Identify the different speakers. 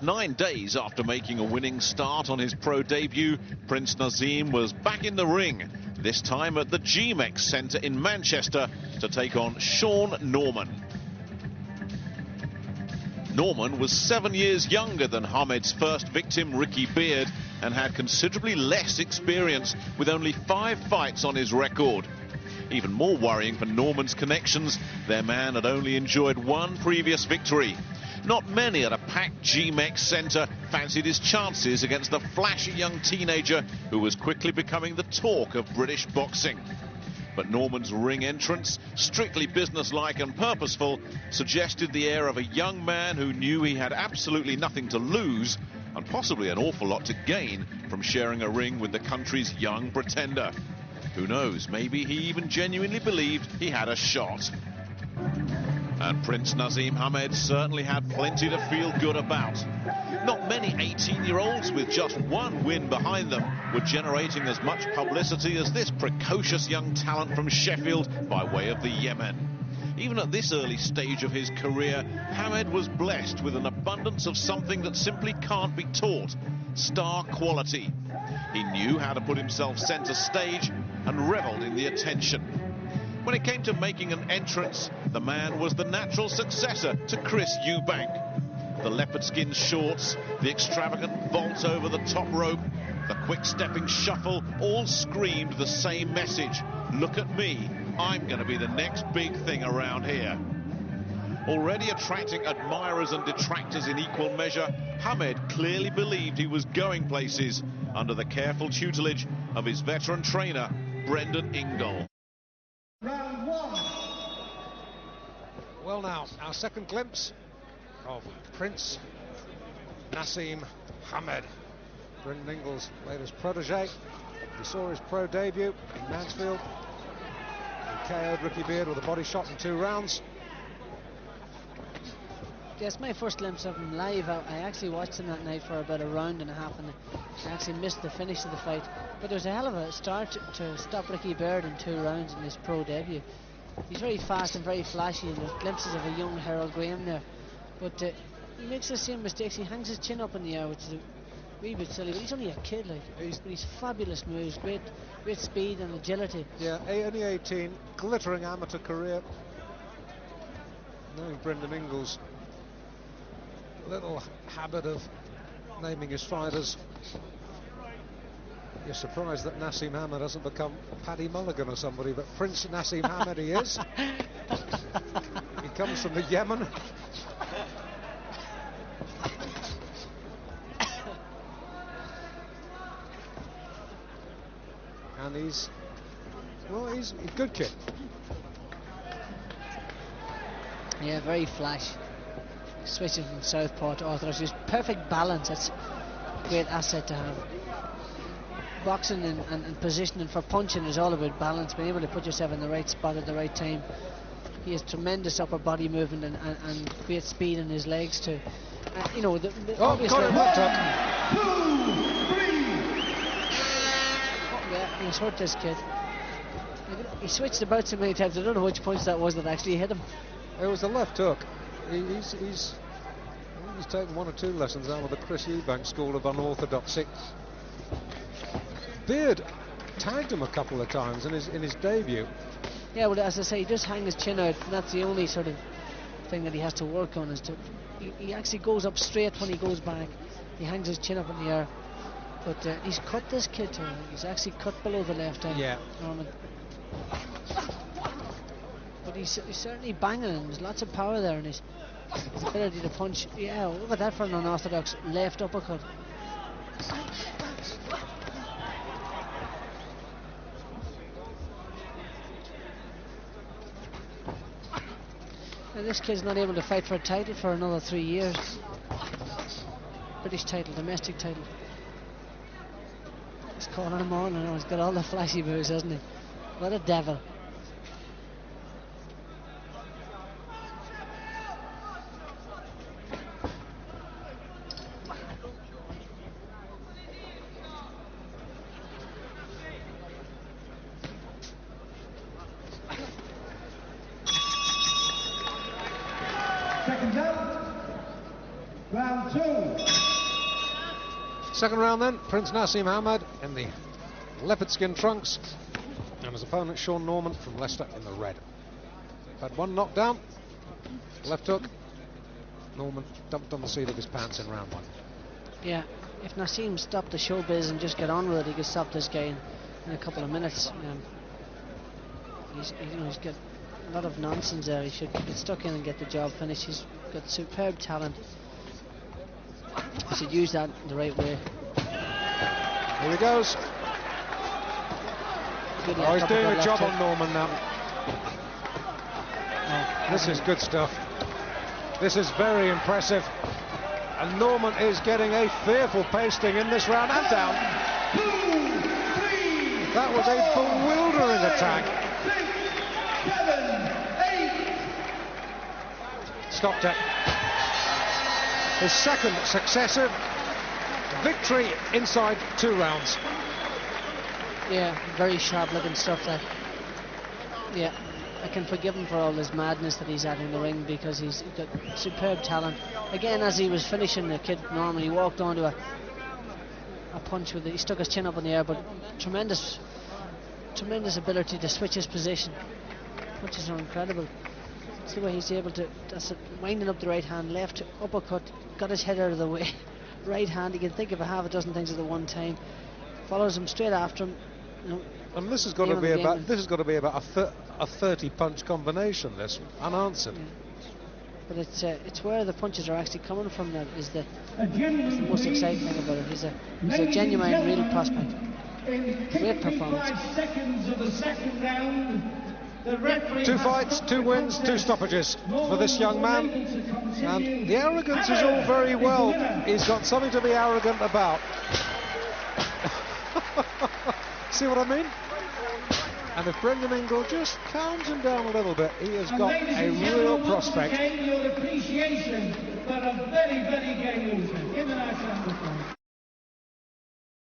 Speaker 1: 9 days after making a winning start on his pro debut, Prince Naseem was back in the ring, this time at the GMEX Centre in Manchester to take on Shaun Norman. Norman was 7 years younger than Hamed's first victim, Ricky Beard, and had considerably less experience, with only 5 fights on his record. Even more worrying for Norman's connections, their man had only enjoyed 1 previous victory. Not many at a packed GMEX Centre fancied his chances against the flashy young teenager who was quickly becoming the talk of British boxing. But Norman's ring entrance, strictly businesslike and purposeful, suggested the air of a young man who knew he had absolutely nothing to lose and possibly an awful lot to gain from sharing a ring with the country's young pretender. Who knows, maybe he even genuinely believed he had a shot. And Prince Naseem Hamed certainly had plenty to feel good about. Not many 18-year-olds with just 1 win behind them were generating as much publicity as this precocious young talent from Sheffield by way of the Yemen. Even at this early stage of his career, Hamed was blessed with an abundance of something that simply can't be taught: star quality. He knew how to put himself centre stage and revelled in the attention. When it came to making an entrance, the man was the natural successor to Chris Eubank. The leopard skin shorts, the extravagant vault over the top rope, the quick-stepping shuffle all screamed the same message: look at me, I'm going to be the next big thing around here. Already attracting admirers and detractors in equal measure, Hamed clearly believed he was going places under the careful tutelage of his veteran trainer, Brendan Ingle.
Speaker 2: Round 1. Well, now, our second glimpse of Prince Naseem Hamed, Brendan Ingle's latest protege. We saw his pro debut in Mansfield. He KO'd Ricky Beard with a body shot in 2 rounds.
Speaker 3: Yes, my first glimpse of him live. I actually watched him that night for about a round and a half, and I actually missed the finish of the fight. But there was a hell of a start to stop Ricky Beard in 2 rounds in his pro debut. He's very fast and very flashy, and there's glimpses of a young Harold Graham there. But he makes the same mistakes. He hangs his chin up in the air, which is a wee bit silly, but he's only a kid, like. But he's fabulous moves, great speed and agility.
Speaker 2: Yeah, only 18, glittering amateur career. Knowing Brendan Ingle's little habit of naming his fighters, you're surprised that Naseem Hamed hasn't become Paddy Mulligan or somebody, but Prince Naseem Hamed he is. He comes from the Yemen. And he's a good kid.
Speaker 3: Yeah, very flash. Switching from southpaw to orthodox, just perfect balance. That's a great asset to have. Boxing and positioning for punching is all about balance, being able to put yourself in the right spot at the right time. He has tremendous upper body movement and great speed in his legs too. You know, obviously. Yeah, he's hurt this kid. He switched about so many times. I don't know which punch that was that actually hit him.
Speaker 2: It was a left hook. He's taken 1 or 2 lessons out of the Chris Eubank School of Unorthodoxy. Beard tagged him a couple of times in his debut.
Speaker 3: Yeah, well, as I say, he does hang his chin out, and that's the only sort of thing that he has to work on. Is he actually goes up straight when he goes back. He hangs his chin up in the air. But he's cut this kid too. He's actually cut below the left eye.
Speaker 2: Yeah.
Speaker 3: Norman. But he's certainly banging, and there's lots of power there, and his ability to punch. Yeah, look at that for an unorthodox left uppercut. And this kid's not able to fight for a title for another 3 years. British title, domestic title. He's calling him on, and he's got all the flashy moves, hasn't he? What a devil.
Speaker 4: Second down, round
Speaker 2: Second round then, Prince Naseem Hamed in the leopard skin trunks, and his opponent Shaun Norman from Leicester in the red. Had one knockdown, left hook. Norman dumped on the seat of his pants in round one.
Speaker 3: Yeah, if Naseem stopped the showbiz and just get on with it, he could stop this guy in a couple of minutes. He's got a lot of nonsense there. He should get stuck in and get the job finished. He's got superb talent. He should use that the right way.
Speaker 2: Here he goes. Oh, he's doing a job on Norman now. This is good stuff. This is very impressive. And Norman is getting a fearful pasting in this round and down. That was a bewildering attack. 6, 7, 8. Stopped it. His second successive victory inside 2 rounds.
Speaker 3: Yeah, very sharp looking stuff there. Yeah, I can forgive him for all this madness that he's at in the ring, because he's got superb talent. Again, as he was finishing the kid Norman, he walked onto a punch with it. He stuck his chin up in the air, but tremendous ability to switch his position. Punches are incredible. It's the way he's able to, that's it, winding up the right hand, left uppercut, got his head out of the way. Right hand, he can think of a half a dozen things at the one time. Follows him straight after him.
Speaker 2: And this has got to be about a 30 punch combination. This unanswered.
Speaker 3: Yeah. But it's where the punches are actually coming from that is the most exciting thing about it. He's a genuine, real prospect. Great performance.
Speaker 4: seconds of the second round.
Speaker 2: 2 fights, 2 wins, 2 stoppages for this young man. And the arrogance is all very well. He's got something to be arrogant about. See what I mean? And if Brendan Ingle just calms him down a little bit, he has got a real prospect.
Speaker 4: Your appreciation for a very, very game loser. Give a nice round of applause.